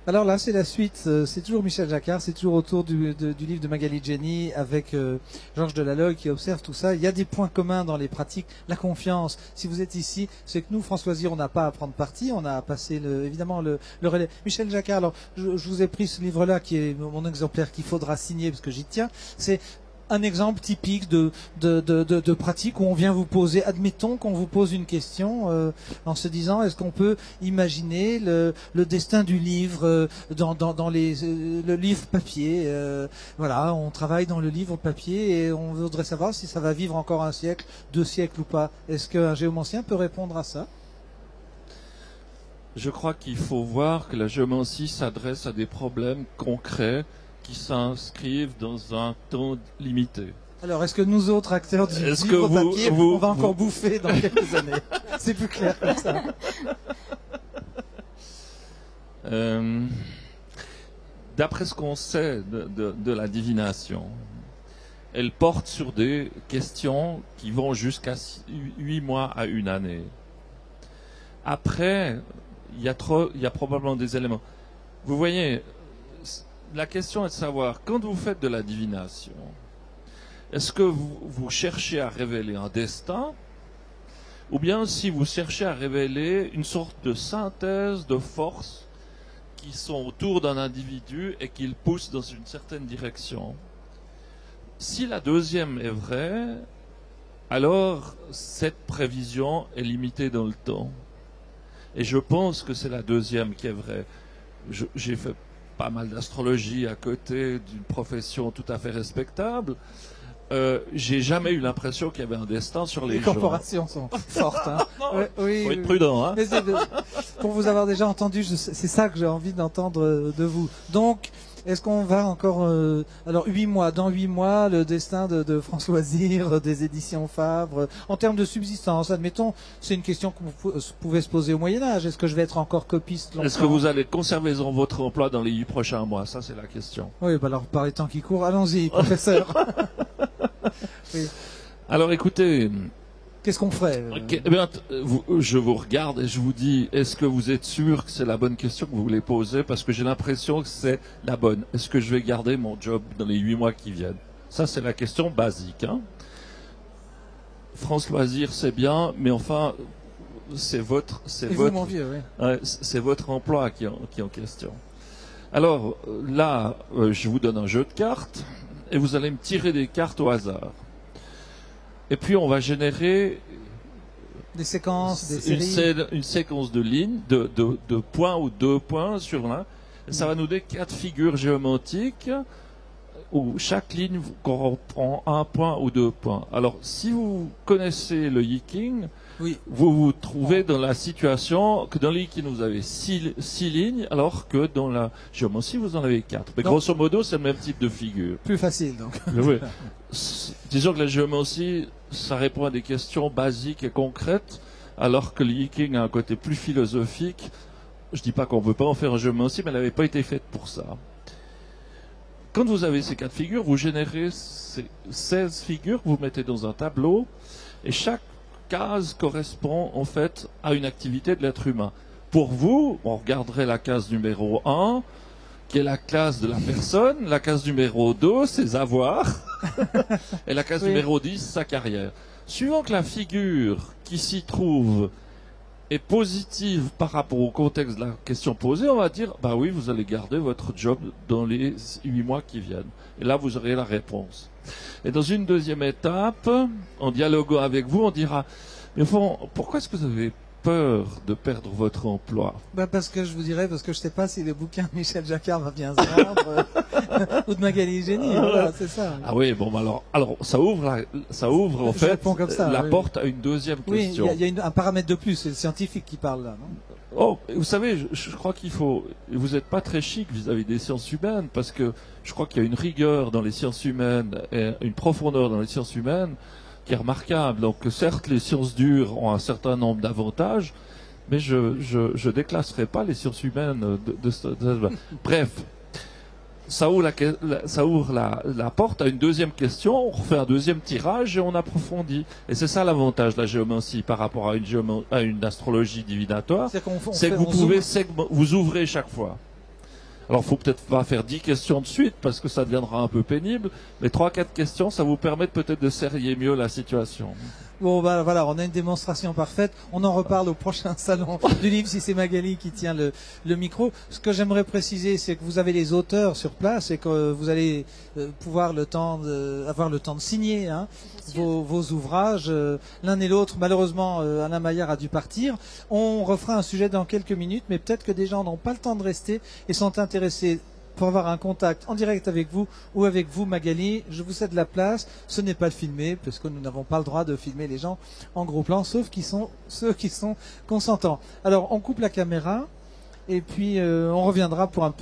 Alors là, c'est la suite. C'est toujours Michel Jacquard, c'est toujours autour du livre de Magali Jenny avec Georges Delaloy qui observe tout ça. Il y a des points communs dans les pratiques. La confiance. Si vous êtes ici, c'est que nous, François Loisir, on n'a pas à prendre parti. On a passé évidemment le relais. Michel Jacquard, alors je vous ai pris ce livre-là qui est mon exemplaire qu'il faudra signer parce que j'y tiens. C'est un exemple typique de pratique où on vient vous poser, admettons qu'on vous pose une question en se disant est-ce qu'on peut imaginer le destin du livre le livre papier. Voilà, on travaille dans le livre papier et on voudrait savoir si ça va vivre encore un siècle, 2 siècles ou pas. Est-ce qu'un géomancien peut répondre à ça? Je crois qu'il faut voir que la géomancie s'adresse à des problèmes concrets qui s'inscrivent dans un temps limité. Alors, est-ce que nous autres acteurs du livre papier, on va encore bouffer dans quelques années? C'est plus clair comme ça. D'après ce qu'on sait de la divination, elle porte sur des questions qui vont jusqu'à 8 mois à 1 année. Après, il y a probablement des éléments. Vous voyez, la question est de savoir, quand vous faites de la divination, est-ce que vous cherchez à révéler un destin, ou bien si vous cherchez à révéler une sorte de synthèse de forces qui sont autour d'un individu et qui le poussent dans une certaine direction? Si la deuxième est vraie, alors cette prévision est limitée dans le temps. Et je pense que c'est la deuxième qui est vraie. J'ai fait pas mal d'astrologie à côté d'une profession tout à fait respectable. J'ai jamais eu l'impression qu'il y avait un destin sur les gens. Les corporations sont fortes. Hein. Oui, faut être prudent. Hein. Pour vous avoir déjà entendu, c'est ça que j'ai envie d'entendre de vous. Donc, est-ce qu'on va encore... alors, 8 mois. Dans 8 mois, le destin de François Loisir, des éditions Fabre, en termes de subsistance, admettons, c'est une question que vous pouvez se poser au Moyen-Âge. Est-ce que je vais être encore copiste longtemps? Est-ce que vous allez conserver votre emploi dans les 8 prochains mois? Ça, c'est la question. Oui, bah alors, par les temps qui courent, allons-y, professeur. Oui. Alors, écoutez... Qu'est-ce qu'on ferait je vous regarde et je vous dis, est-ce que vous êtes sûr que c'est la bonne question que vous voulez poser? Parce que j'ai l'impression que c'est la bonne. Est-ce que je vais garder mon job dans les 8 mois qui viennent? Ça, c'est la question basique. Hein. France Loisir, c'est bien, mais enfin, c'est votre emploi qui est en question. Alors, là, je vous donne un jeu de cartes et vous allez me tirer des cartes au hasard. Et puis on va générer des séquences, des séries. Une séquence de lignes, de points ou 2 points sur l'un. Et ça va nous donner 4 figures géométriques où chaque ligne correspond 1 point ou 2 points. Alors si vous connaissez le Yiking, oui, vous vous trouvez dans la situation que dans le Yiking vous avez 6 lignes, alors que dans la géomancie vous en avez 4. Mais grosso modo c'est le même type de figure. Plus facile donc. Oui. Disons que la géomancie, ça répond à des questions basiques et concrètes, alors que le Yiking a un côté plus philosophique. Je dis pas qu'on ne peut pas en faire un géomancie, mais elle n'avait pas été faite pour ça. Quand vous avez ces 4 figures, vous générez ces 16 figures que vous mettez dans un tableau, et chaque case correspond en fait à une activité de l'être humain. Pour vous, on regarderait la case numéro 1, qui est la classe de la personne, la case numéro 2, ses avoirs, et la case numéro 10, sa carrière. Suivant que la figure qui s'y trouve est positive par rapport au contexte de la question posée, on va dire, bah oui, vous allez garder votre job dans les 8 mois qui viennent. Et là, vous aurez la réponse. Et dans une deuxième étape, en dialoguant avec vous, on dira, mais au fond, pourquoi est-ce que vous avez peur de perdre votre emploi? Parce que je vous dirais, parce que je ne sais pas si le bouquin de Michel Jacquard va bien se vendre, ou de Magali Jenny, voilà, c'est ça. Ah oui, bon, alors ça ouvre en fait la porte à une deuxième question. Oui, il y a un paramètre de plus, c'est le scientifique qui parle là, non? Oh, vous savez, je crois vous n'êtes pas très chic vis-à-vis des sciences humaines, parce que je crois qu'il y a une rigueur dans les sciences humaines et une profondeur dans les sciences humaines qui est remarquable. Donc certes, les sciences dures ont un certain nombre d'avantages, mais je déclasserai pas les sciences humaines Bref, ça ouvre la porte à une deuxième question, on refait un deuxième tirage et on approfondit. Et c'est ça l'avantage de la géomancie par rapport à une astrologie divinatoire, c'est que vous ouvrez chaque fois. Alors, faut peut-être pas faire 10 questions de suite parce que ça deviendra un peu pénible, mais 3-4 questions, ça vous permet peut-être de serrer mieux la situation. Bon, bah voilà, on a une démonstration parfaite. On en reparle au prochain salon du livre si c'est Magali qui tient le micro. Ce que j'aimerais préciser, c'est que vous avez les auteurs sur place et que vous allez pouvoir avoir le temps de signer vos ouvrages. L'un et l'autre, malheureusement, Alain Maillard a dû partir. On refera un sujet dans quelques minutes, mais peut-être que des gens n'ont pas le temps de rester et sont intéressés pour avoir un contact en direct avec vous ou avec vous, Magali. Je vous cède la place. Ce n'est pas le filmer, parce que nous n'avons pas le droit de filmer les gens en gros plan, sauf ceux qui sont consentants. Alors, on coupe la caméra et puis on reviendra pour un peu